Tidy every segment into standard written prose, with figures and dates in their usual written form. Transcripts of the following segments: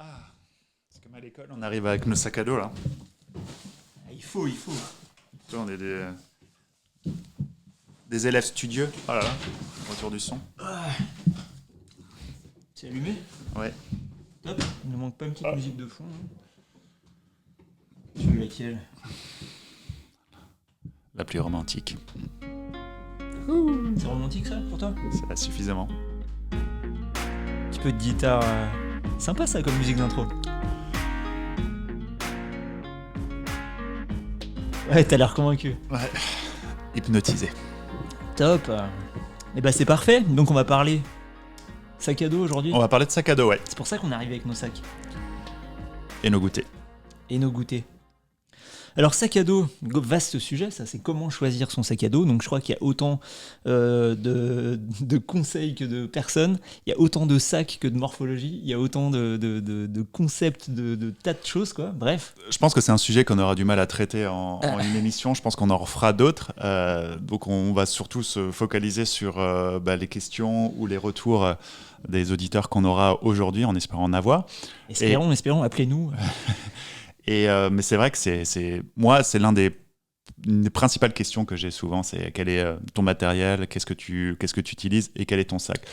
Ah, c'est comme à l'école, on arrive avec nos sacs à dos là. Ah, il faut. Tu vois, on est des élèves studieux. Oh là là, retour du son. C'est allumé. Ouais. Top. Il ne manque pas une petite musique de fond. Tu veux laquelle? La plus romantique. C'est romantique ça pour toi? Ça suffisamment. Un petit peu de guitare. Sympa ça comme musique d'intro. Ouais, t'as l'air convaincu. Ouais. Hypnotisé. Top. Et bah c'est parfait. Donc on va parler sac à dos aujourd'hui. On va parler de sac à dos, ouais. C'est pour ça qu'on est arrivé avec nos sacs Et nos goûters. et nos goûters. Alors sac à dos, vaste sujet, ça c'est comment choisir son sac à dos. Donc je crois qu'il y a autant de conseils que de personnes, il y a autant de sacs que de morphologie, il y a autant de concepts, de tas de choses quoi. Bref. Je pense que c'est un sujet qu'on aura du mal à traiter en une émission. Je pense qu'on en refera d'autres. Donc on va surtout se focaliser sur les questions ou les retours des auditeurs qu'on aura aujourd'hui, en espérant en avoir. Espérons, appelez-nous. Mais c'est vrai que c'est l'une des principales questions que j'ai souvent, c'est quel est ton matériel, qu'est-ce que tu utilises et quel est ton sac.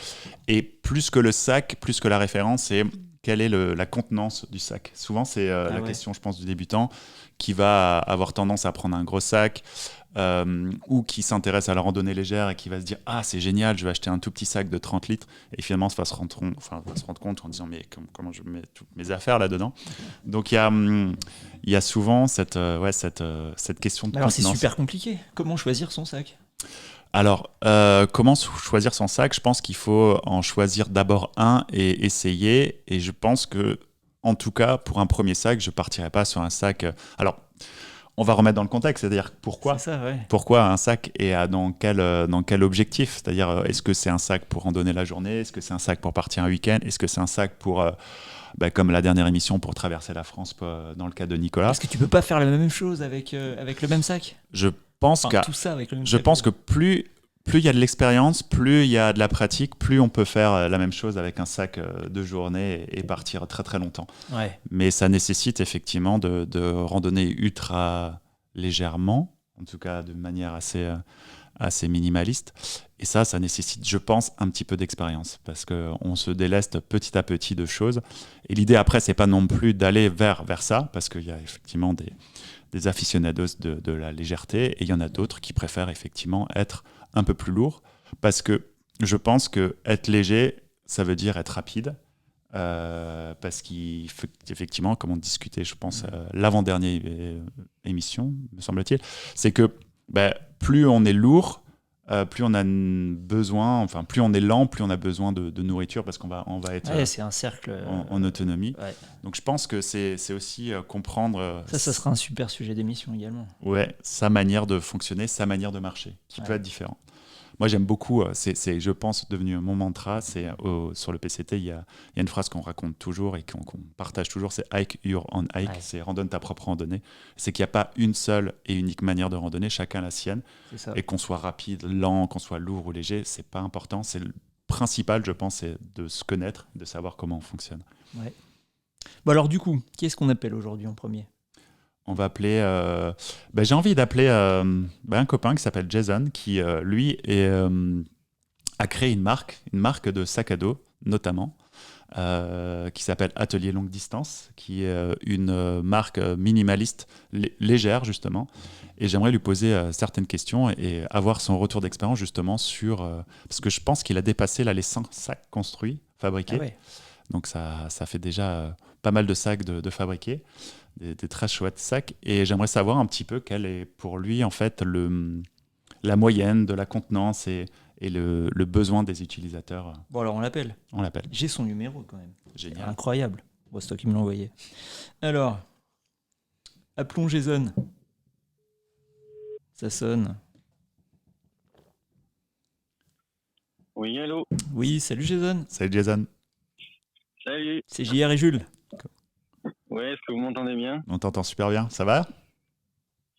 Et plus que le sac, plus que la référence, c'est quelle est la contenance du sac. Souvent, c'est la question, je pense, du débutant qui va avoir tendance à prendre un gros sac ou qui s'intéresse à la randonnée légère et qui va se dire « Ah, c'est génial, je vais acheter un tout petit sac de 30 litres » et finalement, va se rendre compte en disant « Mais comment je mets toutes mes affaires là-dedans ?» Donc, il y a souvent cette question de Alors contenance. c'est super compliqué. Comment choisir son sac? Alors, comment choisir son sac? Je pense qu'il faut en choisir d'abord un et essayer. Et je pense que, en tout cas, pour un premier sac, je partirai pas sur un sac. Alors, on va remettre dans le contexte, c'est-à-dire pourquoi. C'est ça, ouais. Pourquoi un sac et dans quel objectif? C'est-à-dire, est-ce que c'est un sac pour randonner la journée? Est-ce que c'est un sac pour partir un week-end? Est-ce que c'est un sac pour, comme la dernière émission, pour traverser la France dans le cas de Nicolas? Est-ce que tu peux pas faire la même chose avec le même sac? Je pense Tout ça avec le même Je sac. pense que plus il y a de l'expérience, plus il y a de la pratique, plus on peut faire la même chose avec un sac de journée et partir très très longtemps. Ouais. Mais ça nécessite effectivement de randonner ultra légèrement, en tout cas de manière assez minimaliste. Et ça nécessite, je pense, un petit peu d'expérience parce qu'on se déleste petit à petit de choses. Et l'idée après, c'est pas non plus d'aller vers ça, parce qu'il y a effectivement des aficionados de la légèreté, et il y en a d'autres qui préfèrent effectivement être un peu plus lourd, parce que je pense que être léger, ça veut dire être rapide, parce qu'effectivement, comme on discutait, je pense, l'avant-dernière émission, me semble-t-il, c'est que plus on est lourd, plus on a besoin, enfin plus on est lent, plus on a besoin de nourriture parce qu'on va être c'est un cercle en autonomie. Ouais. Donc je pense que c'est aussi comprendre Ça sera un super sujet d'émission également. Ouais, sa manière de fonctionner, sa manière de marcher, qui peut être différent. Moi j'aime beaucoup, c'est je pense devenu mon mantra, c'est sur le PCT, il y a une phrase qu'on raconte toujours et qu'on partage toujours, c'est hike your own hike, c'est randonne ta propre randonnée. C'est qu'il n'y a pas une seule et unique manière de randonner, chacun la sienne. C'est ça. Et qu'on soit rapide, lent, qu'on soit lourd ou léger, c'est pas important. C'est le principal, je pense, c'est de se connaître, de savoir comment on fonctionne. Ouais. Bon alors du coup, qui est-ce qu'on appelle aujourd'hui en premier? On va appeler. J'ai envie d'appeler un copain qui s'appelle Jason, qui lui a créé une marque de sac à dos, notamment, qui s'appelle Atelier Longue Distance, qui est une marque minimaliste, légère justement. Et j'aimerais lui poser certaines questions et avoir son retour d'expérience justement sur. Parce que je pense qu'il a dépassé là, les 100 sacs construits, fabriqués. Ah ouais. Donc ça fait déjà pas mal de sacs de fabriqués. Des très chouettes sacs, et j'aimerais savoir un petit peu quelle est pour lui en fait la moyenne de la contenance et le besoin des utilisateurs. Bon alors on l'appelle. J'ai son numéro quand même. Génial. Incroyable. Bon, c'est toi qui me l'as envoyé. Alors, appelons Jason. Ça sonne. Oui, allô. Oui, salut Jason. Salut Jason. Salut. C'est JR et Jules. Ouais, est-ce que vous m'entendez bien? On t'entend super bien, ça va?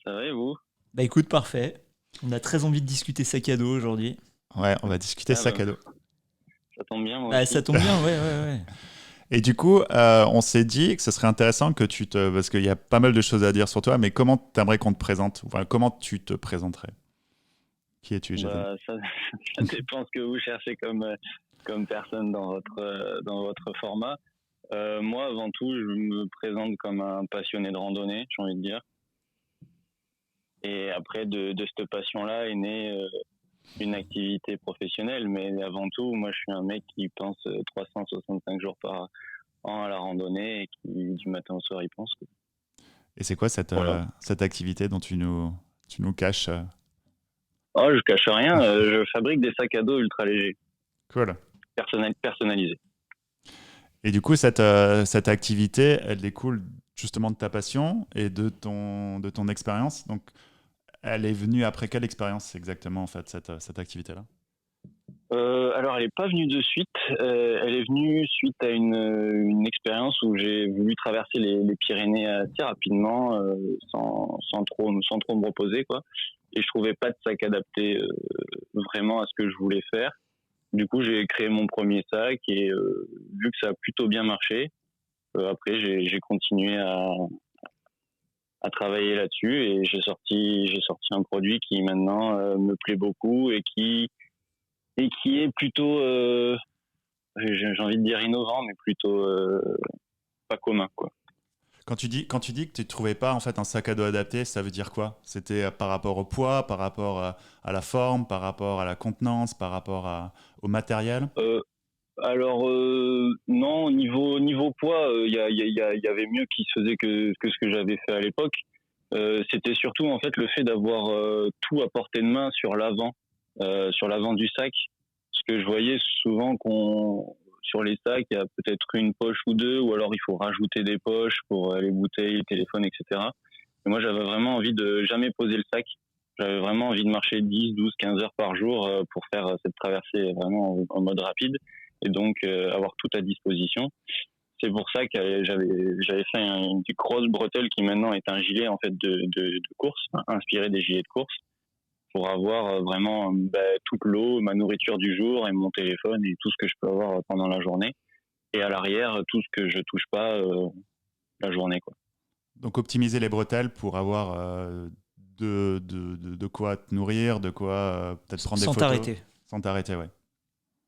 Ça va et vous? Bah écoute, parfait. On a très envie de discuter sac à dos aujourd'hui. Ouais, on va discuter sac à dos. Ça tombe bien, moi Bah aussi. ça tombe bien, ouais. Et du coup, on s'est dit que ce serait intéressant que parce qu'il y a pas mal de choses à dire sur toi, mais comment tu aimerais qu'on te présente? Enfin, comment tu te présenterais? Qui es-tu, Jason? Bah, ça, ça dépend ce que vous cherchez comme personne dans votre format. Moi, avant tout, je me présente comme un passionné de randonnée, j'ai envie de dire. Et après, de cette passion-là est née une activité professionnelle. Mais avant tout, moi, je suis un mec qui pense 365 jours par an à la randonnée et qui, du matin au soir, y pense. Et c'est quoi cette, Voilà. cette activité dont tu nous caches Oh, je cache rien, je fabrique des sacs à dos ultra légers, Cool. personnalisés. Et du coup, cette activité, elle découle justement de ta passion et de ton expérience. Donc, elle est venue après quelle expérience exactement, en fait, cette activité-là? Alors, elle n'est pas venue de suite. Elle est venue suite à une expérience où j'ai voulu traverser les Pyrénées assez rapidement, sans trop me reposer, quoi. Et je trouvais pas de sac adapté vraiment à ce que je voulais faire. Du coup, j'ai créé mon premier sac et vu que ça a plutôt bien marché, après j'ai continué à travailler là-dessus et j'ai sorti un produit qui maintenant me plaît beaucoup et qui est plutôt j'ai envie de dire innovant, mais plutôt pas commun, quoi. Quand tu dis que tu ne trouvais pas en fait un sac à dos adapté, ça veut dire quoi? C'était par rapport au poids, par rapport à la forme, par rapport à la contenance, par rapport au matériel? Euh, alors non, niveau poids, il y avait mieux qui se faisait que ce que j'avais fait à l'époque. C'était surtout en fait le fait d'avoir tout à portée de main sur l'avant du sac. Parce que je voyais souvent qu'on sur les sacs, il y a peut-être une poche ou deux, ou alors il faut rajouter des poches pour les bouteilles, les téléphones, etc. Et moi, j'avais vraiment envie de jamais poser le sac. J'avais vraiment envie de marcher 10, 12, 15 heures par jour pour faire cette traversée vraiment en mode rapide et donc avoir tout à disposition. C'est pour ça que j'avais fait une grosse bretelle qui maintenant est un gilet en fait de course, inspiré des gilets de course, pour avoir vraiment toute l'eau, ma nourriture du jour et mon téléphone et tout ce que je peux avoir pendant la journée. Et à l'arrière, tout ce que je touche pas la journée, quoi. Donc optimiser les bretelles pour avoir de quoi te nourrir, de quoi peut-être prendre des Sans photos. t'arrêter. Sans t'arrêter, ouais.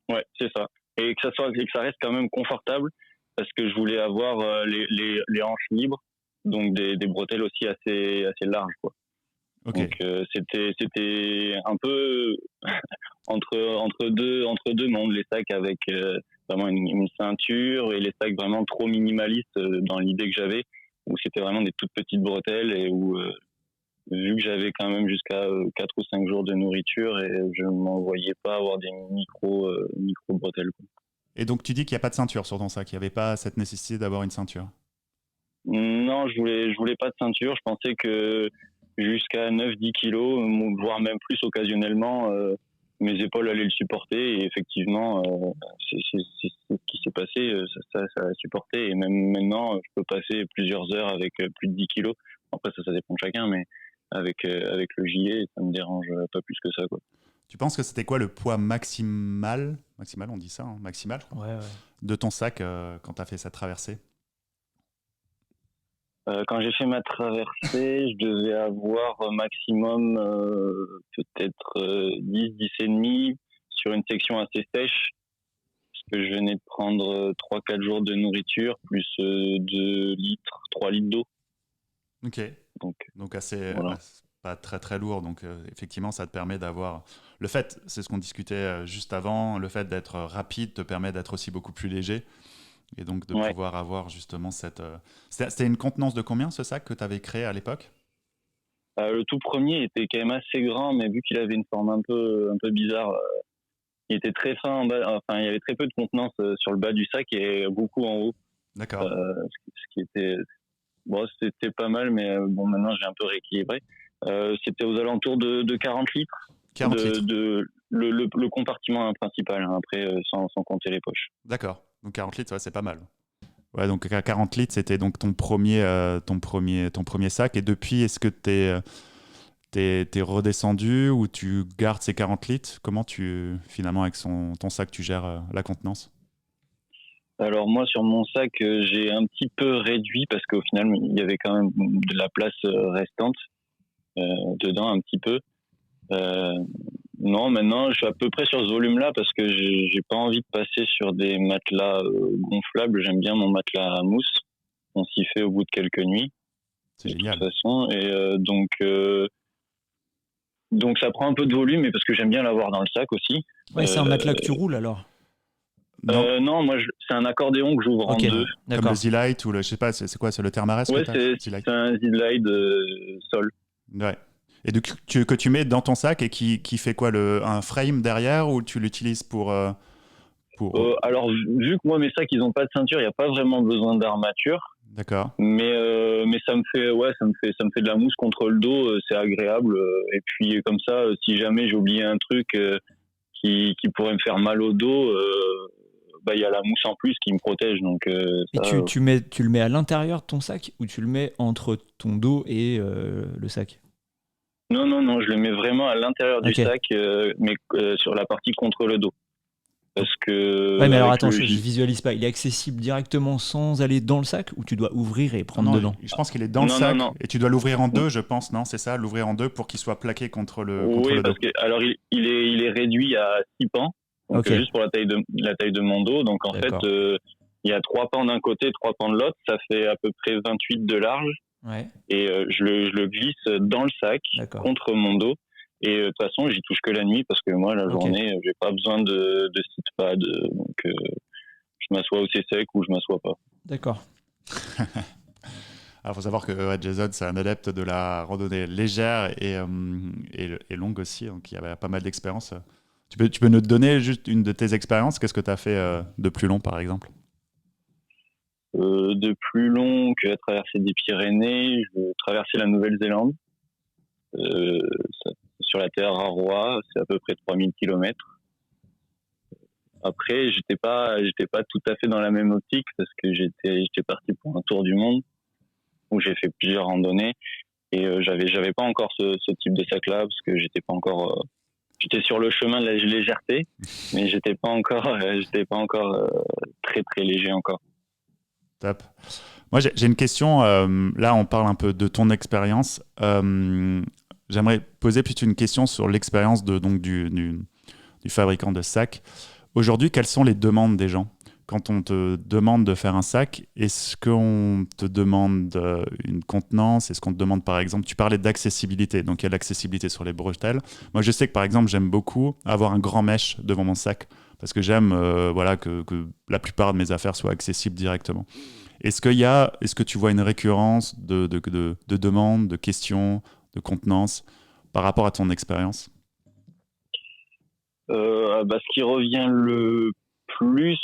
Ouais, c'est ça. Et que ça reste quand même confortable parce que je voulais avoir les hanches libres, donc des bretelles aussi assez larges, quoi. Ok. Donc c'était un peu entre deux mondes, les sacs avec vraiment une ceinture et les sacs vraiment trop minimalistes dans l'idée que j'avais, où c'était vraiment des toutes petites bretelles et où vu que j'avais quand même jusqu'à 4 ou 5 jours de nourriture et je m'en voyais pas avoir des micro bretelles, quoi. Et donc tu dis qu'il n'y a pas de ceinture sur ton sac, il n'y avait pas cette nécessité d'avoir une ceinture. Non, je voulais pas de ceinture. Je pensais que jusqu'à 9-10 kilos, voire même plus occasionnellement, mes épaules allaient le supporter. Et effectivement, c'est ce qui s'est passé. Ça a supporté. Et même maintenant, je peux passer plusieurs heures avec plus de 10 kilos. Après, ça dépend de chacun, mais avec le gilet, ça me dérange pas plus que ça, quoi. Tu penses que c'était quoi le poids maximal, on dit ça, hein, maximal, je crois, Ouais, ouais. de ton sac quand tu as fait cette traversée? Quand j'ai fait ma traversée, je devais avoir maximum peut-être 10 et demi sur une section assez sèche, parce que je venais de prendre 3-4 jours de nourriture, plus 2 litres, 3 litres d'eau. Ok. Donc Donc assez, voilà. pas très très lourd. Donc effectivement, ça te permet d'avoir. Le fait, c'est ce qu'on discutait juste avant, le fait d'être rapide te permet d'être aussi beaucoup plus léger. Et donc de Ouais. pouvoir avoir justement cette. C'était une contenance de combien ce sac que tu avais créé à l'époque? Le tout premier était quand même assez grand, mais vu qu'il avait une forme un peu bizarre, il était très fin en bas. Enfin, il y avait très peu de contenance sur le bas du sac et beaucoup en haut. D'accord. Ce qui était bon, c'était pas mal, mais bon, maintenant j'ai un peu rééquilibré. C'était aux alentours de 40 litres 40 litres. le compartiment principal, hein, après sans compter les poches. D'accord. Donc 40 litres, ouais, c'est pas mal. Ouais, donc à 40 litres, c'était donc ton premier sac. Et depuis, est-ce que t'es redescendu ou tu gardes ces 40 litres? Comment finalement, avec ton sac, tu gères la contenance? Alors moi sur mon sac, j'ai un petit peu réduit parce qu'au final il y avait quand même de la place restante dedans un petit peu. Euh, non, maintenant je suis à peu près sur ce volume-là parce que j'ai pas envie de passer sur des matelas gonflables. J'aime bien mon matelas à mousse. On s'y fait au bout de quelques nuits. C'est De génial. toute façon, et donc ça prend un peu de volume, mais parce que j'aime bien l'avoir dans le sac aussi. Ouais, c'est un matelas que tu roules alors. Non, Non, moi c'est un accordéon que j'ouvre en Ok, deux. comme d'accord. le Z-Lite ou je sais pas, c'est quoi, c'est le Thermarest Ouais, que c'est Z-Lite. un Z-Lite sol. Ouais. Et que tu mets dans ton sac et qui fait quoi, un frame derrière ou tu l'utilises pour... Alors vu que moi mes sacs ils ont pas de ceinture, il n'y a pas vraiment besoin d'armature, D'accord. mais ça me fait de la mousse contre le dos, c'est agréable. Et puis comme ça, si jamais j'ai oublié un truc qui pourrait me faire mal au dos, bah il y a la mousse en plus qui me protège. Donc Et ça, tu le mets à l'intérieur de ton sac ou tu le mets entre ton dos et le sac? non, je le mets vraiment à l'intérieur du Ok. sac, mais sur la partie contre le dos. Parce que Ouais, mais alors avec attends, le je J... visualise pas. Il est accessible directement sans aller dans le sac ou tu dois ouvrir et prendre Non, dedans? je pense qu'il est dans le sac Non. et tu dois l'ouvrir en deux, je pense, non? C'est ça, l'ouvrir en deux pour qu'il soit plaqué contre Oui, le dos. parce que alors il est réduit à 6 pans, donc Ok, juste pour la taille de mon dos. Donc en fait, d'accord. il y a 3 pans d'un côté, 3 pans de l'autre. Ça fait à peu près 28 de large. Ouais, Et je le glisse dans le sac d'accord. contre mon dos. Et de toute façon, j'y touche que la nuit parce que moi, la Ok. journée, j'ai pas besoin de sit pad. Donc je m'assois où c'est sec ou je m'assois pas. D'accord. Alors, faut savoir que ouais, Jason, c'est un adepte de la randonnée légère et longue aussi, donc il y avait pas mal d'expériences. Tu peux nous donner juste une de tes expériences? Qu'est-ce que tu as fait de plus long, par exemple? De plus long que la traversée des Pyrénées, je traversais la Nouvelle-Zélande. Euh, sur la terre à Roi, c'est à peu près 3000 kilomètres. Après, j'étais pas tout à fait dans la même optique parce que j'étais parti pour un tour du monde où j'ai fait plusieurs randonnées et j'avais pas encore ce type de sac là parce que j'étais pas encore j'étais sur le chemin de la légèreté, mais j'étais pas encore très très léger encore. Top. Moi, j'ai une question. Là, on parle un peu de ton expérience. J'aimerais poser plutôt une question sur l'expérience du fabricant de sacs. Aujourd'hui, quelles sont les demandes des gens? Quand on te demande de faire un sac, est-ce qu'on te demande une contenance? Est-ce qu'on te demande, par exemple, tu parlais d'accessibilité, donc il y a l'accessibilité sur les bretelles. Moi, je sais que, par exemple, j'aime beaucoup avoir un grand mesh devant mon sac parce que j'aime voilà, que la plupart de mes affaires soient accessibles directement. Est-ce que tu vois une récurrence de demandes, de questions, de contenance par rapport à ton expérience? Ce qui revient le plus,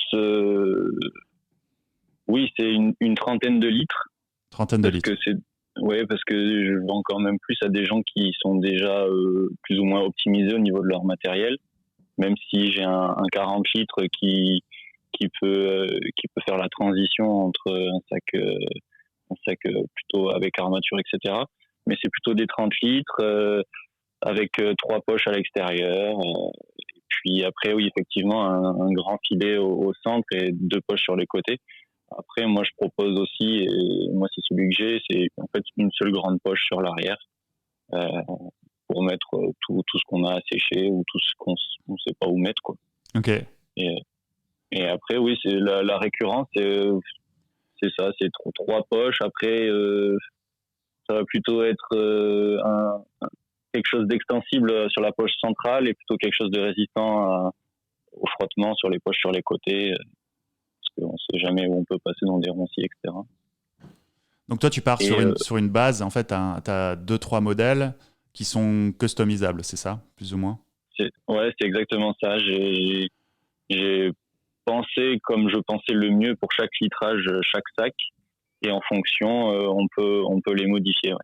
oui, c'est une trentaine de litres. Trentaine de Parce litres. que parce que je vends quand même plus à des gens qui sont déjà plus ou moins optimisés au niveau de leur matériel. Même si j'ai un 40 litres qui peut faire la transition entre un sac plutôt avec armature, etc. Mais c'est plutôt des 30 litres avec 3 poches à l'extérieur. Puis après, oui, effectivement, un grand filet au centre et 2 poches sur les côtés. Après, moi, je propose aussi, et moi, c'est celui que j'ai, c'est en fait une seule grande poche sur l'arrière euh, pour mettre tout ce qu'on a à sécher ou tout ce qu'on ne sait pas où mettre, quoi. Ok. Et après, oui, c'est la récurrence, c'est ça, c'est 3 poches. Après, ça va plutôt être quelque chose d'extensible sur la poche centrale et plutôt quelque chose de résistant au frottement sur les poches sur les côtés, parce qu'on ne sait jamais où on peut passer dans des roncis, etc. Donc toi, tu pars Et sur une base, en fait, tu as 2-3 modèles qui sont customisables, c'est ça, plus ou moins? c'est exactement ça. J'ai pensé comme je pensais le mieux pour chaque litrage, chaque sac, et en fonction, on peut les modifier. Ouais.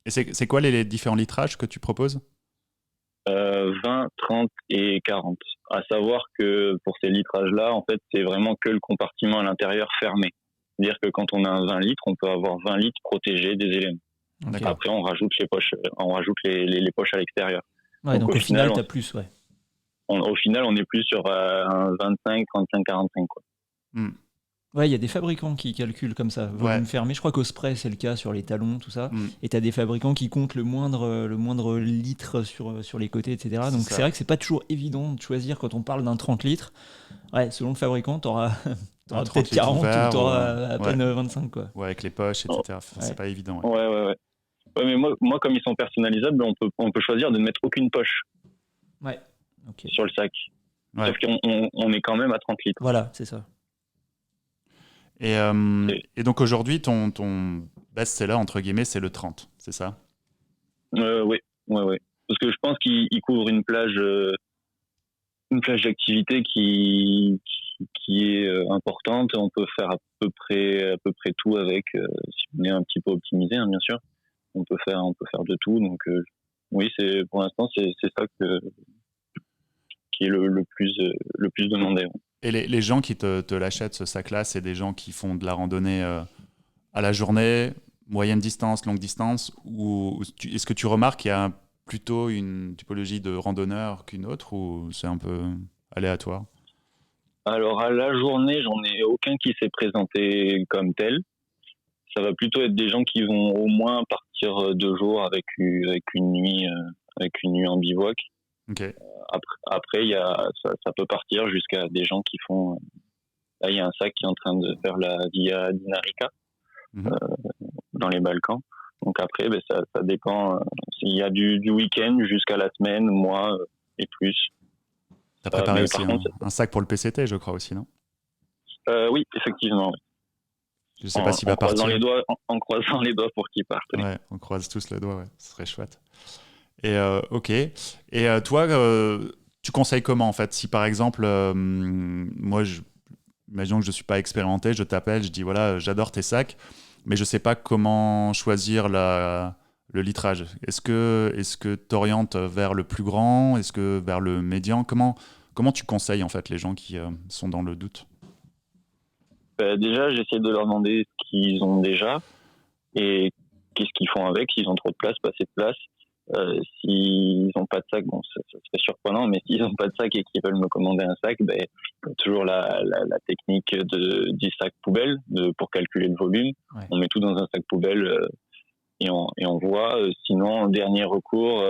Et c'est quoi les différents litrages que tu proposes? 20, 30 et 40. À savoir que pour ces litrages-là, en fait, c'est vraiment que le compartiment à l'intérieur fermé. C'est-à-dire que quand on a un 20 litres, on peut avoir 20 litres protégés des éléments. D'accord. Après, on rajoute les poches, les poches à l'extérieur. Ouais, donc au final, tu as plus, ouais. Au final, on est plus sur un 25, 35, 45, quoi. Ouais, il y a des fabricants qui calculent comme ça, volume Ouais. fermé. Je crois qu'Osprey, c'est le cas sur les talons, tout ça. Mm. Et tu as des fabricants qui comptent le moindre litre sur les côtés, etc. C'est Donc c'est ça. vrai que c'est pas toujours évident de choisir quand on parle d'un 30 litres. Ouais, selon le fabricant, t'auras Un auras 30 peut-être litres 40 ou ouvert, t'auras à ouais. peine 25, quoi. Ouais, avec les poches, Oh, etc. Enfin, c'est Ouais, pas évident. Ouais. ouais, ouais, ouais. Ouais, mais moi, comme ils sont personnalisables, on peut choisir de ne mettre aucune poche ouais, ok. sur le sac. Ouais. Sauf qu'on est quand même à 30 litres. Voilà, c'est ça. Et donc aujourd'hui, ton best-seller, entre guillemets, c'est le 30, c'est ça? Oui, ouais, ouais. Parce que je pense qu'il couvre une plage d'activité qui est importante. On peut faire à peu près tout avec, si on est un petit peu optimisé, hein, bien sûr. On peut faire de tout. Donc oui, pour l'instant c'est ça qui est le plus demandé. Ouais. Et les gens qui te l'achètent, ce sac-là, c'est des gens qui font de la randonnée à la journée, moyenne distance, longue distance, ou est-ce que tu remarques qu'il y a plutôt une typologie de randonneur qu'une autre, ou c'est un peu aléatoire? Alors à la journée, j'en ai aucun qui s'est présenté comme tel. Ça va plutôt être des gens qui vont au moins partir 2 jours avec une nuit en bivouac. Ok. Après ça peut partir jusqu'à des gens qui font. Là, il y a un sac qui est en train de faire la Via Dinarica Mhm. dans les Balkans. Donc après, ben, ça dépend. Il y a du week-end jusqu'à la semaine, mois et plus. T'as préparé Mais aussi par contre, un sac pour le PCT, je crois aussi, non? oui, effectivement. Oui. Je sais pas s'il va partir. En croisant les doigts pour qu'il parte. Oui. Ouais, on croise tous le doigt, ouais. Ce serait chouette. Et ok. Et toi, tu conseilles comment en fait? Si par exemple, moi, imaginons que je ne suis pas expérimenté, je t'appelle, je dis voilà, j'adore tes sacs, mais je ne sais pas comment choisir le litrage. Est-ce que tu orientes vers le plus grand? Est-ce que vers le médian? Comment tu conseilles en fait les gens qui sont dans le doute? Déjà, j'essaie de leur demander ce qu'ils ont déjà et qu'est-ce qu'ils font avec, s'ils ont trop de place, pas assez de place. S'ils n'ont pas de sac, bon, ça serait surprenant, mais s'ils n'ont pas de sac et qu'ils veulent me commander un sac, ben, toujours la technique du sac poubelle pour calculer le volume. Ouais. On met tout dans un sac poubelle et on voit. Sinon, en dernier recours,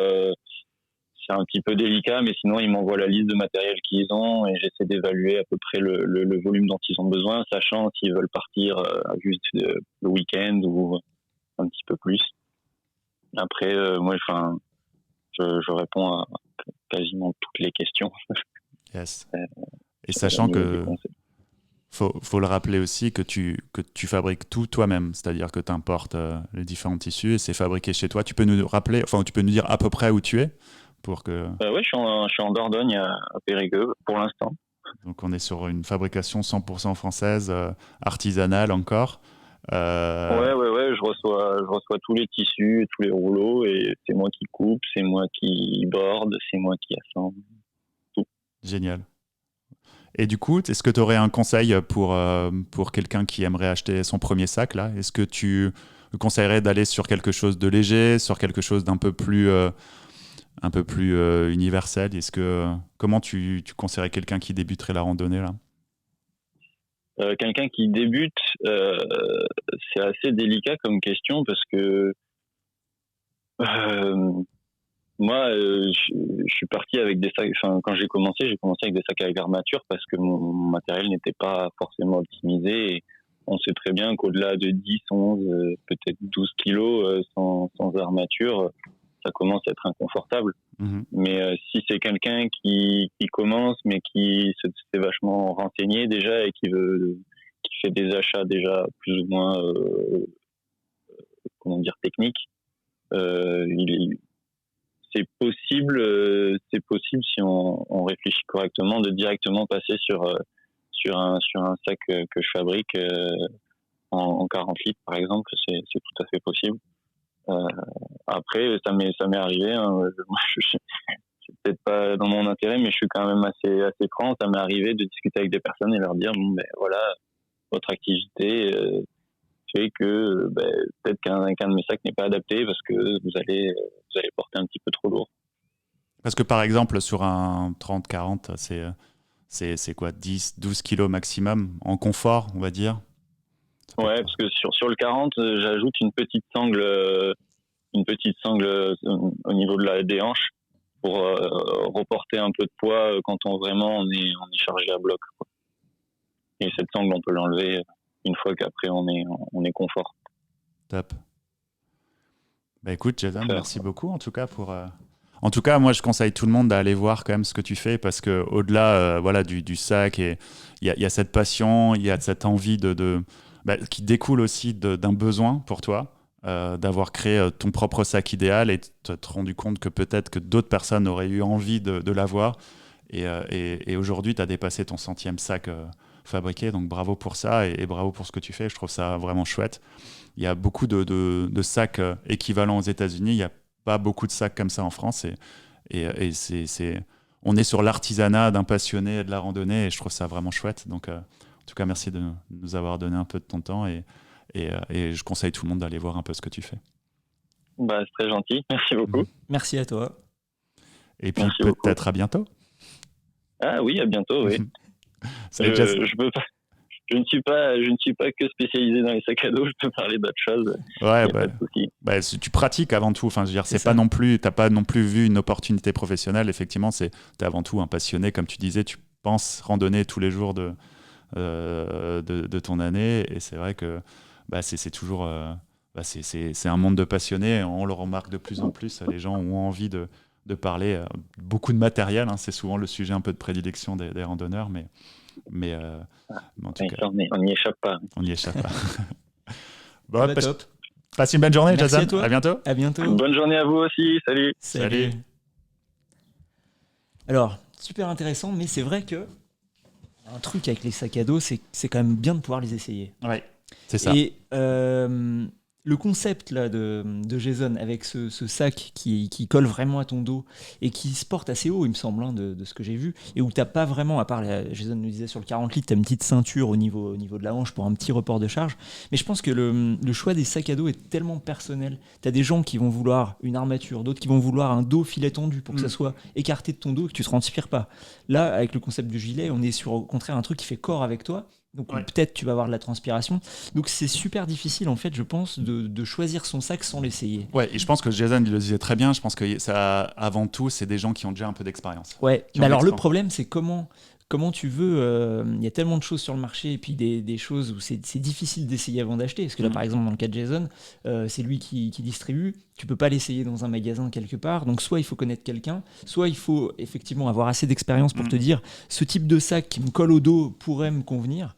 c'est un petit peu délicat, mais sinon, ils m'envoient la liste de matériel qu'ils ont et j'essaie d'évaluer à peu près le volume dont ils ont besoin, sachant s'ils veulent partir juste le week-end ou un petit peu plus. Après, moi, je réponds à quasiment toutes les questions. Yes. Euh, Et sur sachant des que conseils. faut le rappeler aussi que tu fabriques tout toi-même, c'est-à-dire que tu importes les différents tissus et c'est fabriqué chez toi. Tu peux nous rappeler, enfin tu peux nous dire à peu près où tu es pour que. Ouais, je suis en Dordogne à Périgueux pour l'instant. Donc on est sur une fabrication 100% française, artisanale encore. Euh, Ouais, je reçois tous les tissus, tous les rouleaux et c'est moi qui coupe, c'est moi qui borde, c'est moi qui assemble. Tout. Génial. Et du coup, est-ce que tu aurais un conseil pour quelqu'un qui aimerait acheter son premier sac là? Est-ce que tu le conseillerais d'aller sur quelque chose de léger, sur quelque chose d'un peu plus universel? Comment tu conseillerais quelqu'un qui débuterait la randonnée là? Quelqu'un qui débute, c'est assez délicat comme question parce que euh, moi, je suis parti avec des sacs. Enfin, quand j'ai commencé avec des sacs avec armature parce que mon matériel n'était pas forcément optimisé. Et on sait très bien qu'au-delà de 10, 11, peut-être 12 kilos sans armature, ça commence à être inconfortable. Mhm. Mais si c'est quelqu'un qui commence, mais qui s'est vachement renseigné déjà et qui fait des achats déjà plus ou moins, comment dire, techniques, euh, il, c'est possible si on réfléchit correctement de directement passer sur un sac que je fabrique en 40 litres par exemple, c'est tout à fait possible. Euh, Après, ça m'est arrivé. Hein, moi, c'est peut-être pas dans mon intérêt, mais je suis quand même assez franc. Ça m'est arrivé de discuter avec des personnes et leur dire bon ben voilà, votre activité fait que ben, peut-être qu'un de mes sacs n'est pas adapté parce que vous allez porter un petit peu trop lourd. Parce que par exemple, sur un 30-40, c'est quoi, 10, 12 kilos maximum en confort, on va dire. Ouais, parce que sur le 40, j'ajoute une petite sangle au niveau des hanches pour reporter un peu de poids quand on est chargé à bloc, quoi. Et cette sangle, on peut l'enlever une fois qu'après on est confort. Top. Bah écoute, Jason, merci beaucoup en tout cas pour. En tout cas, moi, je conseille tout le monde d'aller voir quand même ce que tu fais parce que au-delà, voilà, du sac, et il y a cette passion, il y a cette envie qui découle aussi d'un besoin pour toi. D'avoir créé ton propre sac idéal et te rendu compte que peut-être que d'autres personnes auraient eu envie de l'avoir. Et aujourd'hui, tu as dépassé ton 100e sac fabriqué. Donc bravo pour ça et bravo pour ce que tu fais. Je trouve ça vraiment chouette. Il y a beaucoup de sacs équivalents aux États-Unis. Il n'y a pas beaucoup de sacs comme ça en France. On est sur l'artisanat d'un passionné de la randonnée et je trouve ça vraiment chouette. Donc en tout cas, merci de nous avoir donné un peu de ton temps et je conseille tout le monde d'aller voir un peu ce que tu fais. Bah, c'est très gentil, merci beaucoup. Merci à toi. Et puis peut-être à bientôt. Ah oui, à bientôt, oui. Je ne suis pas que spécialisé dans les sacs à dos, je peux parler d'autres choses. Ouais, tu pratiques avant tout. Enfin, je veux dire, t'as pas non plus vu une opportunité professionnelle. Effectivement, t'es avant tout un passionné, comme tu disais. Tu penses randonner tous les jours de ton année, et c'est vrai que c'est toujours c'est un monde de passionnés. On le remarque de plus en plus. Les gens ont envie de parler beaucoup de matériel, hein, c'est souvent le sujet un peu de prédilection des randonneurs, mais en tout cas, on n'y échappe pas. On n'y échappe pas. Bon, top. Passe une bonne journée, Jason. À toi. À bientôt. À bientôt. Bonne journée à vous aussi. Salut. Alors, super intéressant, mais c'est vrai que un truc avec les sacs à dos, c'est quand même bien de pouvoir les essayer. Ouais, c'est ça. Et le concept là de Jason avec ce sac qui colle vraiment à ton dos et qui se porte assez haut, il me semble, hein, de ce que j'ai vu, et où t'as pas vraiment, à part Jason nous disait sur le 40 litres, t'as une petite ceinture au niveau de la hanche pour un petit report de charge. Mais je pense que le choix des sacs à dos est tellement personnel. T'as des gens qui vont vouloir une armature, d'autres qui vont vouloir un dos filet tendu pour que ça soit écarté de ton dos et que tu te transpires pas. Là, avec le concept du gilet, on est sur au contraire un truc qui fait corps avec toi. Donc peut-être tu vas avoir de la transpiration. Donc c'est super difficile en fait, je pense, de choisir son sac sans l'essayer. Ouais, et je pense que Jason il le disait très bien. Je pense que ça, avant tout, c'est des gens qui ont déjà un peu d'expérience. Ouais. Mais alors le problème, c'est comment tu veux. Il y a tellement de choses sur le marché et puis des choses où c'est difficile d'essayer avant d'acheter. Parce que là, par exemple, dans le cas de Jason, c'est lui qui distribue. Tu peux pas l'essayer dans un magasin quelque part. Donc soit il faut connaître quelqu'un, soit il faut effectivement avoir assez d'expérience pour te dire ce type de sac qui me colle au dos pourrait me convenir.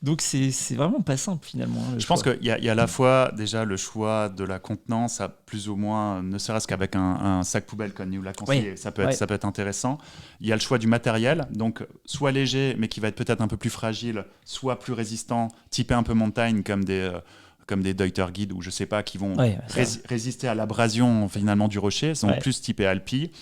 Donc c'est vraiment pas simple finalement. Je pense qu'il y a à la fois déjà le choix de la contenance, à plus ou moins, ne serait-ce qu'avec un sac poubelle comme nous l'a conseillé, ça peut être intéressant. Il y a le choix du matériel, donc soit léger mais qui va être peut-être un peu plus fragile, soit plus résistant, typé un peu montagne comme des Deuter Guide ou je sais pas, qui vont résister à l'abrasion finalement du rocher, sont plus typés Alpi.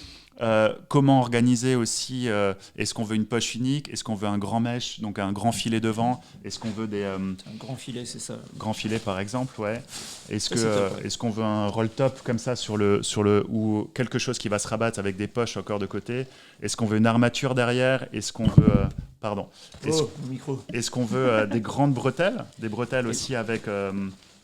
Comment organiser aussi, est-ce qu'on veut une poche unique, est-ce qu'on veut un grand mesh, donc un grand filet devant, est-ce qu'on veut un grand filet, c'est ça, grand filet par exemple, est-ce qu'on veut un roll top comme ça sur le ou quelque chose qui va se rabattre avec des poches encore de côté, est-ce qu'on veut une armature derrière, est-ce qu'on veut est-ce qu'on veut des grandes bretelles aussi avec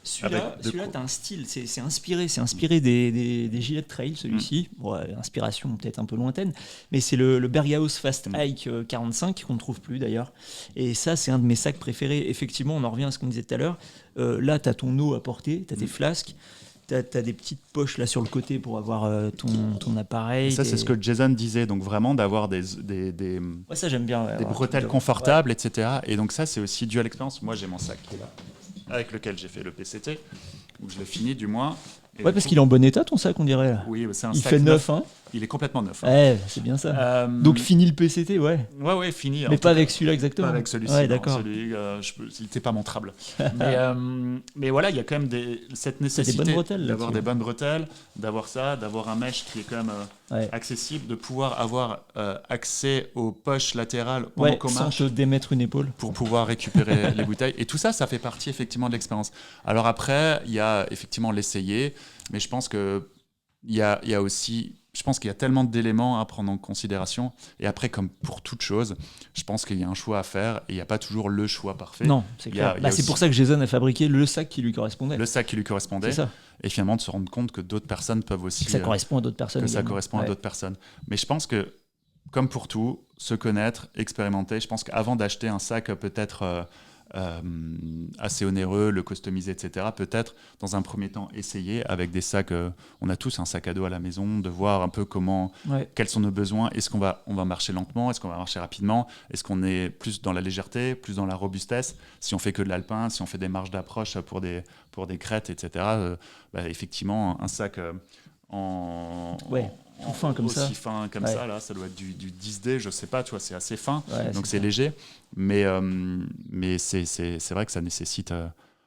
Celui-là, t'as un style, c'est inspiré des gilets de trail, celui-ci. Bon, inspiration peut-être un peu lointaine, mais c'est le Berghaus Fast Hike 45 qu'on ne trouve plus d'ailleurs. Et ça, c'est un de mes sacs préférés. Effectivement, on en revient à ce qu'on disait tout à l'heure. Là, t'as ton eau à porter, t'as tes flasques. T'as des petites poches là sur le côté pour avoir ton appareil. Et ça, c'est ce que Jason disait, donc vraiment d'avoir des ça, j'aime bien, des bretelles confortables, etc. Et donc ça, c'est aussi dû à l'expérience. Moi, j'ai mon sac qui est là, avec lequel j'ai fait le PCT, ou je l'ai fini du moins. Parce qu'il est en bon état ton sac, on dirait. Là. Oui, c'est un il sac fait neuf, hein. Il est complètement neuf. Ouais, c'est bien ça. Donc fini le PCT, Ouais, fini. Mais pas avec celui-là exactement. Pas avec celui-ci. Ouais, d'accord. Celui, il n'était pas montrable. mais voilà, il y a quand même cette nécessité d'avoir des bonnes bretelles, d'avoir ça, d'avoir un mesh qui est quand même accessible, de pouvoir avoir accès aux poches latérales pendant qu'on marche. Sans te démettre une épaule. Pour pouvoir récupérer les bouteilles. Et tout ça, ça fait partie effectivement de l'expérience. Alors après, il y a effectivement l'essayer, mais je pense que il y a aussi je pense qu'il y a tellement d'éléments à prendre en considération. Et après, comme pour toute chose, je pense qu'il y a un choix à faire et il n'y a pas toujours le choix parfait. Non, c'est clair. Il y a C'est aussi pour ça que Jason a fabriqué le sac qui lui correspondait. le sac qui lui correspondait. C'est ça. Et finalement, de se rendre compte que d'autres personnes peuvent aussi. Que ça correspond à d'autres personnes. Que ça également. correspond à d'autres personnes. Mais je pense que, comme pour tout, se connaître, expérimenter, je pense qu'avant d'acheter un sac peut-être assez onéreux, le customiser, etc., peut-être dans un premier temps essayer avec des sacs. On a tous un sac à dos à la maison, de voir un peu quels sont nos besoins. Est-ce qu'on va marcher lentement? Est-ce qu'on va marcher rapidement? Est-ce qu'on est plus dans la légèreté, plus dans la robustesse? Si on fait que de l'alpin, si on fait des marges d'approche pour des crêtes, etc., effectivement, un sac tout fin comme aussi ça. fin comme ça, là, ça doit être du 10D, je sais pas, tu vois, c'est assez fin, donc c'est clair. léger, mais c'est vrai que ça nécessite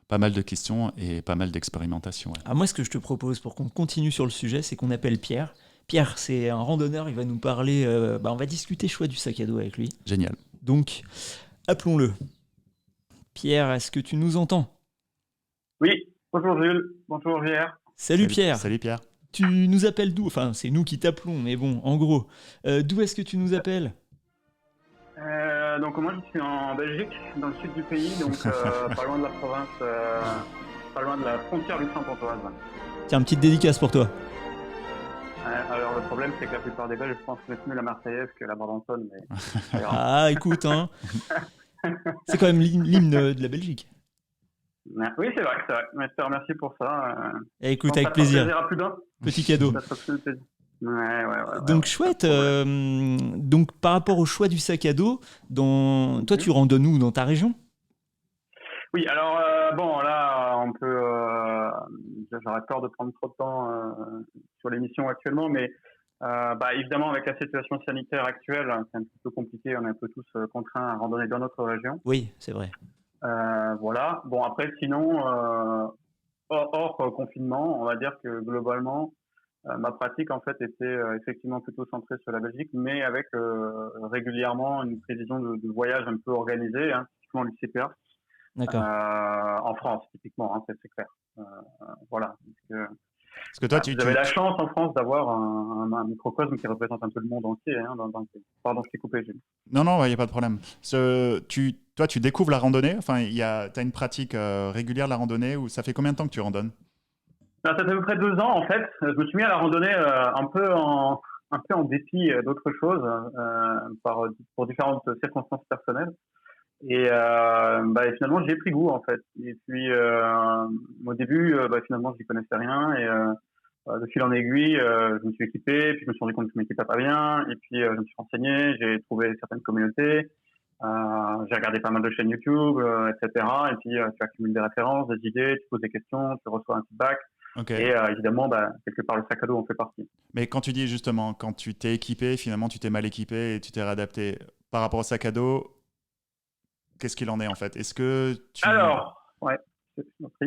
pas mal de questions et pas mal d'expérimentation. Ouais. Moi, ce que je te propose pour qu'on continue sur le sujet, c'est qu'on appelle Pierre. Pierre, c'est un randonneur, il va nous parler, on va discuter choix du sac à dos avec lui. Génial. Donc, appelons-le. Pierre, est-ce que tu nous entends? Oui, bonjour Jules, bonjour Pierre. Salut Pierre. Salut Pierre. Tu nous appelles d'où? Enfin, c'est nous qui t'appelons, mais bon, en gros, d'où est-ce que tu nous appelles? Donc moi je suis en Belgique, dans le sud du pays, donc pas loin de la province, pas loin de la frontière luxembourgeoise. Tiens, une petite dédicace pour toi. Alors le problème c'est que la plupart des Belges pensent mieux la Marseillaise que la Brabançonne, mais Écoute, hein. C'est quand même l'hymne de la Belgique. Oui, c'est vrai. Mais je te remercie pour ça. Écoute, avec plaisir. À plus d'un. Petit cadeau. Ouais. Donc chouette. Donc par rapport au choix du sac à dos, toi tu randonnes où dans ta région? Oui, alors là on peut. J'aurais peur de prendre trop de temps sur l'émission actuellement, mais évidemment avec la situation sanitaire actuelle, c'est un petit peu compliqué. On est un peu tous contraints à randonner dans notre région. Oui, c'est vrai. Voilà. Bon, après, sinon, hors confinement, on va dire que globalement, ma pratique, en fait, était effectivement plutôt centrée sur la Belgique, mais avec régulièrement une prévision de voyage un peu organisée, typiquement l'UCPA. D'accord. En France, typiquement, c'est clair. Voilà. Parce que toi, vous avez la chance en France d'avoir un microcosme qui représente un peu le monde entier. Pardon, je t'ai coupé, Gilles. Non, il n'y a pas de problème. Toi, tu découvres la randonnée. Enfin, tu as une pratique régulière de la randonnée. Ça fait combien de temps que tu randonnes? Ça fait à peu près 2 ans, en fait. Je me suis mis à la randonnée un peu en dépit d'autres choses, pour différentes circonstances personnelles. Et finalement, j'ai pris goût, en fait. Et puis, au début, finalement, je n'y connaissais rien. Et de fil en aiguille, je me suis équipé. Puis, je me suis rendu compte que je m'équipais pas bien. Et puis, je me suis renseigné. J'ai trouvé certaines communautés. J'ai regardé pas mal de chaînes YouTube, etc. Et puis, tu accumules des références, des idées, tu poses des questions, tu reçois un feedback. Okay. Et évidemment, quelque part, le sac à dos en fait partie. Mais quand tu dis justement, quand tu t'es équipé, finalement, tu t'es mal équipé et tu t'es réadapté par rapport au sac à dos, qu'est-ce qu'il en est en fait? Est-ce que tu... Alors, ouais,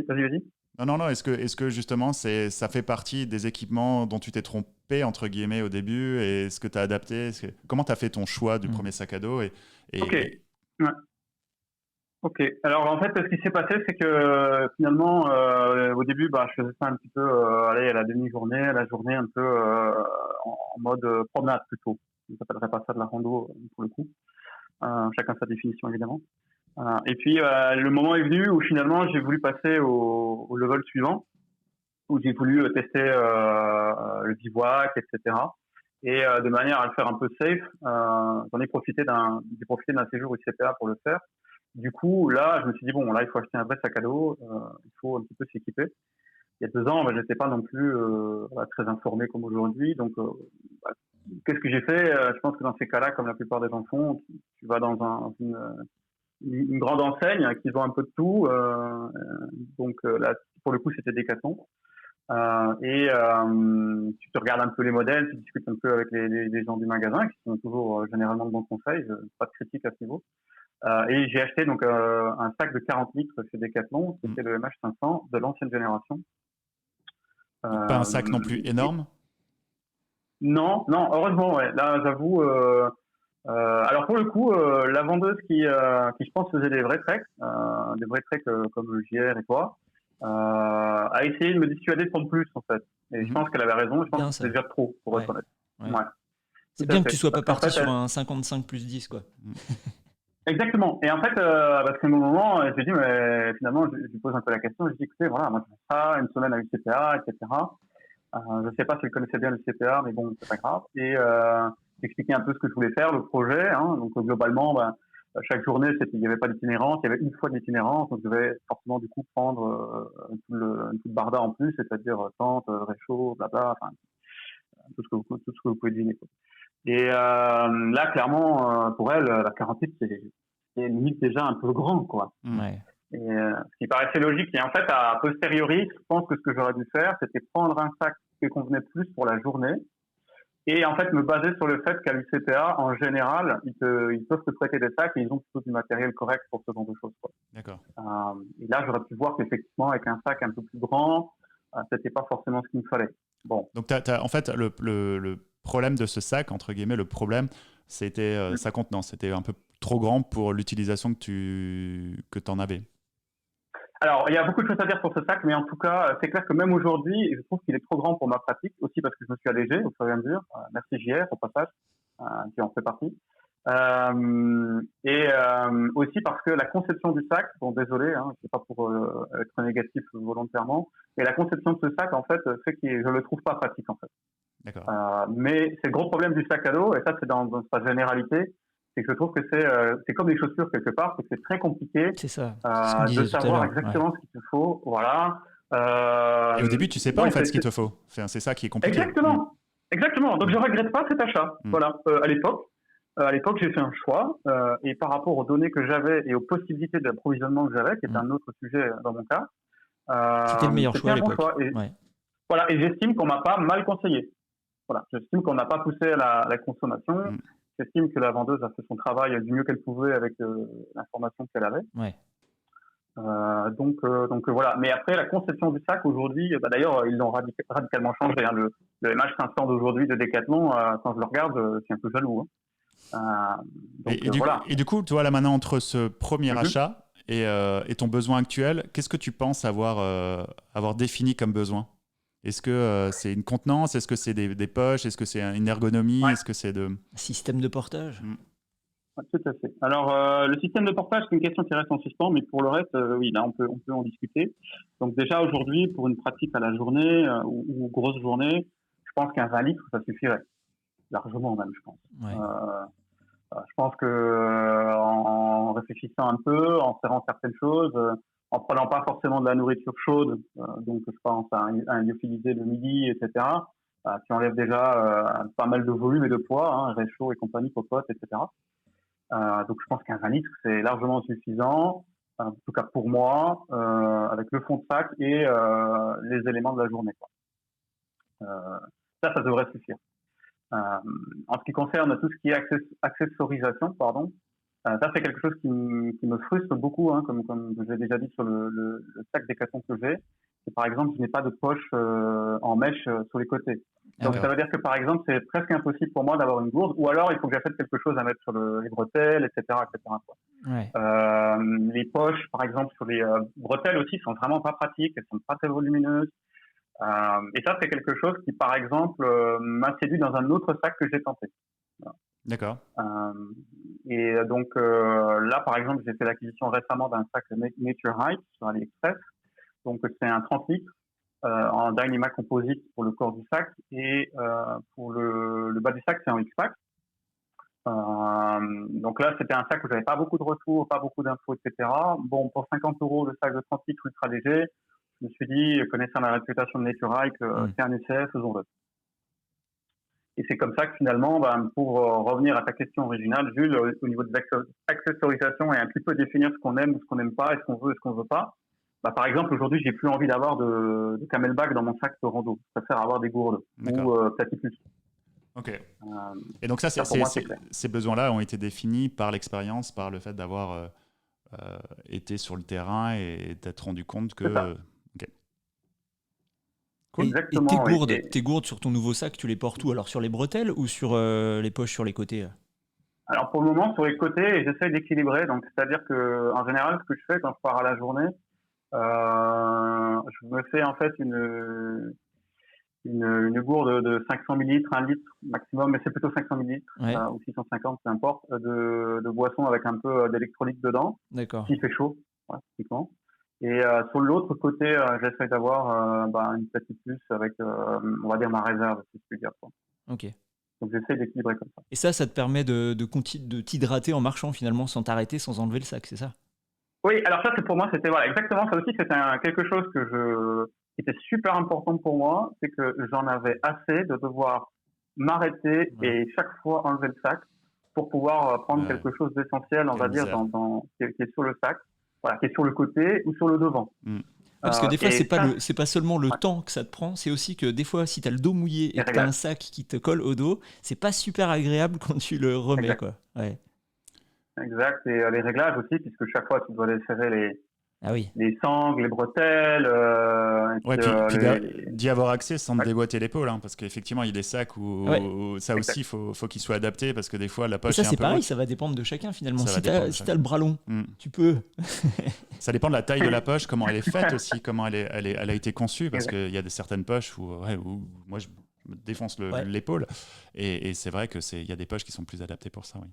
vas-y. Non. Est-ce que justement, ça fait partie des équipements dont tu t'es trompé, entre guillemets, au début? Et est-ce que tu as adapté? Comment tu as fait ton choix du premier sac à dos Ok. Ouais. Ok. Alors, en fait, ce qui s'est passé, c'est que finalement, au début, je faisais ça un petit peu à la demi-journée, à la journée, un peu en mode promenade plutôt. Je ne s'appellerait pas ça de la rando pour le coup. Chacun sa définition, évidemment. Et puis, le moment est venu où finalement, j'ai voulu passer au level suivant, où j'ai voulu tester le bivouac, etc. Et de manière à le faire un peu safe, j'en ai profité d'un séjour UCPA pour le faire. Du coup, là, je me suis dit, bon, là, il faut acheter un vrai sac à dos, il faut un petit peu s'équiper. Il y a 2 ans, je n'étais pas non plus très informé comme aujourd'hui. Donc, qu'est-ce que j'ai fait? Je pense que dans ces cas-là, comme la plupart des gens font, tu vas dans une grande enseigne qui vend un peu de tout. Donc là, pour le coup, c'était Decathlon. Et tu te regardes un peu les modèles, tu discutes un peu avec les gens du magasin qui sont toujours généralement de bons conseils, pas de critique à ce niveau. Et j'ai acheté donc un sac de 40 litres chez Decathlon, c'était le MH500 de l'ancienne génération. Pas un sac non plus énorme? Non, heureusement, ouais. Là, j'avoue. Alors pour le coup, la vendeuse qui je pense faisait des vrais treks comme JR et toi, a essayé de me dissuader de prendre plus, en fait. Et je pense qu'elle avait raison. Je pense Bien, que ça. c'est déjà trop, pour être honnête. Ouais. Ouais. C'est Tout à bien que fait. tu sois pas Parce qu'en parti fait, sur un 55 plus 10, quoi. exactement. Et en fait, parce qu'à un moment, je lui dis, mais finalement, je lui pose un peu la question. Je lui dis, écoutez, voilà, moi, je fais ça, une semaine à l'UCPA, etc. Je sais pas si elle connaissait bien l'UCPA, mais bon, c'est pas grave. Et j'expliquais un peu ce que je voulais faire, le projet. Hein. Donc, globalement, chaque journée, il n'y avait pas d'itinérance. Il y avait une fois d'itinérance. Donc, je devais forcément, du coup, prendre une toute barda en plus, c'est-à-dire tente, réchaud, blabla, enfin, tout ce que vous pouvez deviner, quoi. Et là, clairement, pour elle, la 48, c'est limite déjà un peu grand, quoi. Ouais. Et ce qui paraissait logique. Et en fait, à posteriori, je pense que ce que j'aurais dû faire, c'était prendre un sac qui convenait plus pour la journée. Et en fait, me baser sur le fait qu'à l'UCPA, en général, ils peuvent te prêter des sacs et ils ont plutôt du matériel correct pour ce genre de choses, quoi. D'accord. Et là, j'aurais pu voir qu'effectivement, avec un sac un peu plus grand, c'était pas forcément ce qu'il me fallait. Bon. Donc, en fait, le problème de ce sac, entre guillemets, le problème, c'était sa contenance. C'était un peu trop grand pour l'utilisation que tu en avais. Alors, il y a beaucoup de choses à dire sur ce sac, mais en tout cas, c'est clair que même aujourd'hui, je trouve qu'il est trop grand pour ma pratique, aussi parce que je me suis allégé au fur et à mesure. Merci JR, au passage, qui en fait partie. Aussi parce que la conception du sac, bon, désolé, hein, c'est pas pour être négatif volontairement, mais la conception de ce sac, en fait, fait que je le trouve pas pratique, en fait. D'accord. Mais c'est le gros problème du sac à dos, et ça, c'est dans sa généralité, c'est que je trouve que c'est comme les chaussures quelque part, c'est que c'est très compliqué C'est ça. de savoir exactement ce qu'il te faut. Voilà. Et au début, tu sais pas en fait ce qu'il te faut. Enfin, c'est ça qui est compliqué. Exactement. Donc je regrette pas cet achat. Voilà. À l'époque, j'ai fait un choix et par rapport aux données que j'avais et aux possibilités d'approvisionnement que j'avais, qui est un autre sujet dans mon cas, c'était le meilleur choix à l'époque. Voilà. Et j'estime qu'on m'a pas mal conseillé. Voilà. J'estime qu'on n'a pas poussé à la consommation. J'estime que la vendeuse a fait son travail du mieux qu'elle pouvait avec l'information qu'elle avait. Ouais. Donc voilà. Mais après, la conception du sac aujourd'hui, d'ailleurs, ils l'ont radicalement changé. Hein. Le MH500 d'aujourd'hui de Decathlon, quand je le regarde, je suis un peu jaloux. Hein. Et du coup, tu vois, là maintenant, entre ce premier achat et ton besoin actuel, qu'est-ce que tu penses avoir défini comme besoin ? Est-ce que c'est une contenance ? Est-ce que c'est des poches ? Est-ce que c'est une ergonomie ? Est-ce que c'est un système de portage ? Tout à fait. Alors, le système de portage, c'est une question qui reste en suspens, mais pour le reste, oui, là, on peut en discuter. Donc déjà, aujourd'hui, pour une pratique à la journée ou grosse journée, je pense qu'un 20 litres, ça suffirait. Largement même, je pense. Ouais. Je pense que en réfléchissant un peu, en serrant certaines choses, en prenant pas forcément de la nourriture chaude, donc je pense à un lyophilisé le midi, etc., qui enlève déjà pas mal de volume et de poids, hein, réchaud et compagnie, popote, etc. Donc je pense qu'un 20 litres, c'est largement suffisant, en tout cas pour moi, avec le fond de sac et les éléments de la journée, quoi. Ça devrait suffire. En ce qui concerne tout ce qui est accessorisation, ça c'est quelque chose qui me frustre beaucoup, hein, comme je l'ai déjà dit sur le sac Decathlon que j'ai. C'est, par exemple, je n'ai pas de poche en mèche sur les côtés. Donc ça veut dire que par exemple c'est presque impossible pour moi d'avoir une gourde, ou alors il faut que j'achète quelque chose à mettre sur les bretelles, etc. quoi. Ouais. Les poches, par exemple, sur les bretelles aussi sont vraiment pas pratiques, elles sont pas très volumineuses. Et ça c'est quelque chose qui par exemple m'a séduit dans un autre sac que j'ai tenté. Voilà. D'accord. Et donc là par exemple j'ai fait l'acquisition récemment d'un sac Nature Hike sur AliExpress. Donc c'est un 30 litres. En Dyneema composite pour le corps du sac et pour le bas du sac c'est en X-Pack. Donc là c'était un sac où j'avais pas beaucoup de retours, pas beaucoup d'infos, etc. Bon, pour 50 € le sac de 30 litres ultra léger, je me suis dit, connaissant la réputation de Nature Hike, c'est un essai, faisons-le. Et c'est comme ça que finalement, pour revenir à ta question originale, Jules, au niveau de l'accessorisation et un petit peu définir ce qu'on aime ou ce qu'on n'aime pas, est-ce qu'on veut, est-ce qu'on veut pas. Par exemple, aujourd'hui, j'ai plus envie d'avoir de camelback dans mon sac de rando. Je préfère avoir des gourdes ou platypus. Ok. Et donc ça, ces besoins-là ont été définis par l'expérience, par le fait d'avoir été sur le terrain et d'être rendu compte que... Okay. Cool. Et tes gourdes sur ton nouveau sac, tu les portes où ? Alors sur les bretelles ou sur les poches sur les côtés ? Alors pour le moment, sur les côtés, j'essaie d'équilibrer. Donc c'est-à-dire que en général, ce que je fais quand je pars à la journée, je me fais en fait une gourde de 500 millilitres, 1 litre maximum, mais c'est plutôt 500 millilitres ou 650, peu importe, de boisson avec un peu d'électrolyte dedans. D'accord. Qui fait chaud, typiquement. Et sur l'autre côté, j'essaie d'avoir une petite plus avec, on va dire, ma réserve, si je puis dire. Quoi. Ok. Donc j'essaie d'équilibrer comme ça. Et ça te permet de t'hydrater en marchant finalement, sans t'arrêter, sans enlever le sac, c'est ça? Oui, alors ça, pour moi, c'était exactement ça aussi. C'était quelque chose qui était super important pour moi, c'est que j'en avais assez de devoir m'arrêter et chaque fois enlever le sac pour pouvoir prendre quelque chose d'essentiel, on va dire, qui est sur le sac, qui est sur le côté ou sur le devant. Parce que des fois, c'est pas seulement le temps que ça te prend, c'est aussi que des fois, si tu as le dos mouillé et que tu as un sac qui te colle au dos, c'est pas super agréable quand tu le remets. Exact. Quoi. Ouais. Exact, et les réglages aussi, puisque chaque fois, tu dois desserrer les sangles, les bretelles. Puis d'y avoir accès sans te déboîter l'épaule, parce qu'effectivement, il y a des sacs où ça aussi, il faut qu'ils soient adaptés, parce que des fois, la poche et ça, est un c'est peu pareil, haute. ça va dépendre de chacun finalement. Ça si t'as le bras long, tu peux. Ça dépend de la taille de la poche, comment elle est faite aussi, comment elle a été conçue, parce qu'il y a certaines poches où moi, je me défonce l'épaule, et c'est vrai qu'il y a des poches qui sont plus adaptées pour ça, oui.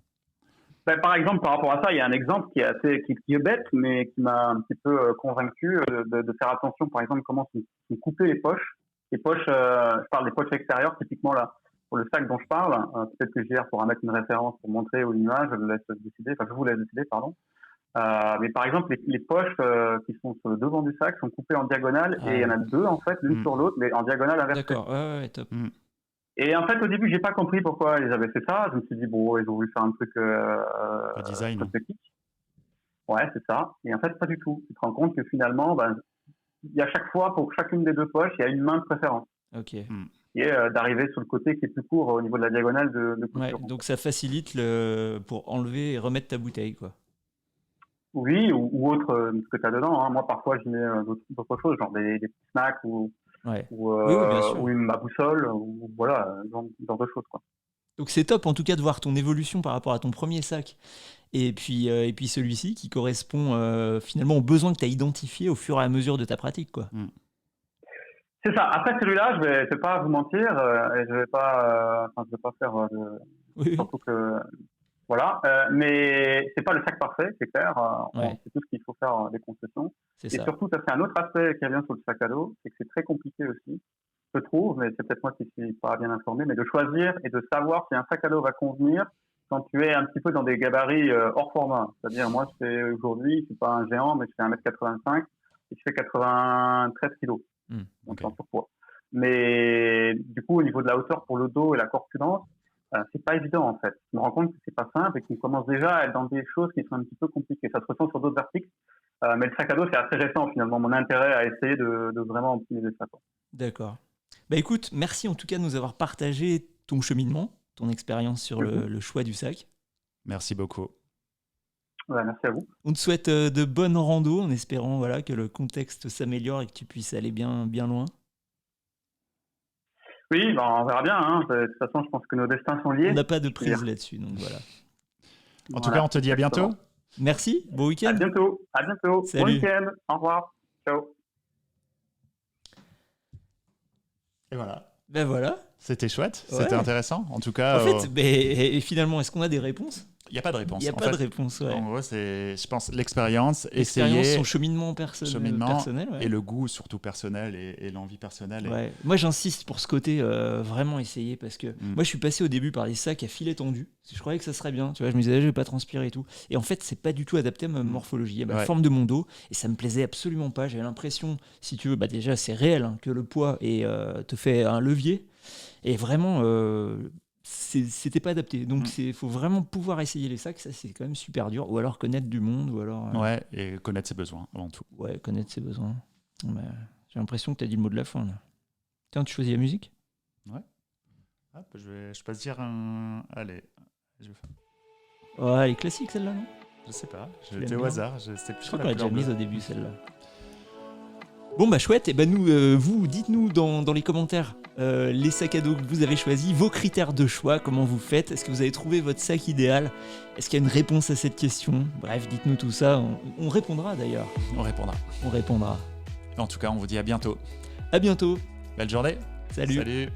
Par exemple, par rapport à ça, il y a un exemple qui est bête, mais qui m'a un petit peu convaincu de faire attention, par exemple, comment sont coupées les poches. Les poches, je parle des poches extérieures, typiquement là, pour le sac dont je parle. Peut-être que JR pourra mettre une référence pour montrer ou une image, je vous laisse décider, pardon. Mais par exemple, les poches qui sont sur le devant du sac sont coupées en diagonale, et il y en a deux, en fait, l'une sur l'autre, mais en diagonale inversée. D'accord, ouais, top. Et en fait, au début, j'ai pas compris pourquoi ils avaient fait ça. Je me suis dit, bon, ils ont voulu faire un truc design. cosmétique. Ouais, c'est ça. Et en fait, pas du tout. Tu te rends compte que finalement, il y a chaque fois, pour chacune des deux poches, il y a une main de préférence. Ok. Et d'arriver sur le côté qui est plus court au niveau de la diagonale de couture. Ouais, donc ça facilite pour enlever et remettre ta bouteille, quoi. Oui, ou autre, ce que tu as dedans. Moi, parfois, je mets d'autres choses, genre des petits snacks ou ma boussole, ou voilà, genre de choses, quoi. Donc c'est top en tout cas de voir ton évolution par rapport à ton premier sac et puis celui-ci qui correspond finalement aux besoins que tu as identifiés au fur et à mesure de ta pratique, quoi. C'est ça. Après celui-là, je vais pas vous mentir, et je vais pas faire surtout que voilà, mais c'est pas le sac parfait, c'est clair. C'est tout ce qu'il faut faire des concessions. Et surtout, ça c'est un autre aspect qui revient sur le sac à dos, c'est que c'est très compliqué aussi, je trouve, mais c'est peut-être moi qui suis pas bien informé, mais de choisir et de savoir si un sac à dos va convenir quand tu es un petit peu dans des gabarits hors format. C'est-à-dire, moi, aujourd'hui, je suis pas un géant, mais je fais 1m85 et je fais 93 kilos. Donc, en surpoids. Mais du coup, au niveau de la hauteur pour le dos et la corpulence, c'est pas évident en fait. Je me rends compte que c'est pas simple et qu'on commence déjà à être dans des choses qui sont un petit peu compliquées. Ça se ressent sur d'autres articles, mais le sac à dos c'est assez récent finalement. Mon intérêt à essayer de vraiment optimiser ça. D'accord. Écoute, merci en tout cas de nous avoir partagé ton cheminement, ton expérience sur le choix du sac. Merci beaucoup. Merci à vous. On te souhaite de bonnes randos en espérant que le contexte s'améliore et que tu puisses aller bien, bien loin. Oui, on verra bien. De toute façon, je pense que nos destins sont liés. On n'a pas de prise là-dessus, donc voilà. En tout cas, on te dit à bientôt. Merci, bon week-end. À bientôt. Salut. Bon week-end. Au revoir. Ciao. Et voilà. Voilà. C'était chouette, c'était intéressant. En tout cas. En fait, et finalement, est-ce qu'on a des réponses ? Il n'y a pas de réponse. Il n'y a pas de réponse, ouais. En gros, c'est, je pense, l'expérience, essayer... son cheminement personnel. Et le goût, surtout personnel, et l'envie personnelle. Ouais. Moi, j'insiste pour ce côté, vraiment essayer, parce que moi, je suis passé au début par des sacs à filet tendu. Je croyais que ça serait bien, tu vois, je me disais, je vais pas transpirer et tout. Et en fait, c'est pas du tout adapté à ma morphologie, à ma forme de mon dos, et ça me plaisait absolument pas. J'avais l'impression, si tu veux, déjà, c'est réel, que le poids te fait un levier, et vraiment... c'était pas adapté, donc il faut vraiment pouvoir essayer les sacs, ça c'est quand même super dur, ou alors connaître du monde, ou alors et connaître ses besoins avant tout. Connaître ses besoins. J'ai l'impression que tu as dit le mot de la fin là. Tiens, tu choisis la musique? Hop, je peux te dire allez, je vais faire. Elle est classique celle-là, non? Je sais pas, j'étais au hasard, c'était plus. Je crois qu'on l'a déjà mise au début celle-là. Bon chouette, et nous, vous, dites-nous dans les commentaires les sacs à dos que vous avez choisis, vos critères de choix, comment vous faites, est-ce que vous avez trouvé votre sac idéal, est-ce qu'il y a une réponse à cette question, bref, dites-nous tout ça, on répondra d'ailleurs. On répondra. En tout cas, on vous dit à bientôt. À bientôt. Belle journée. Salut. Salut.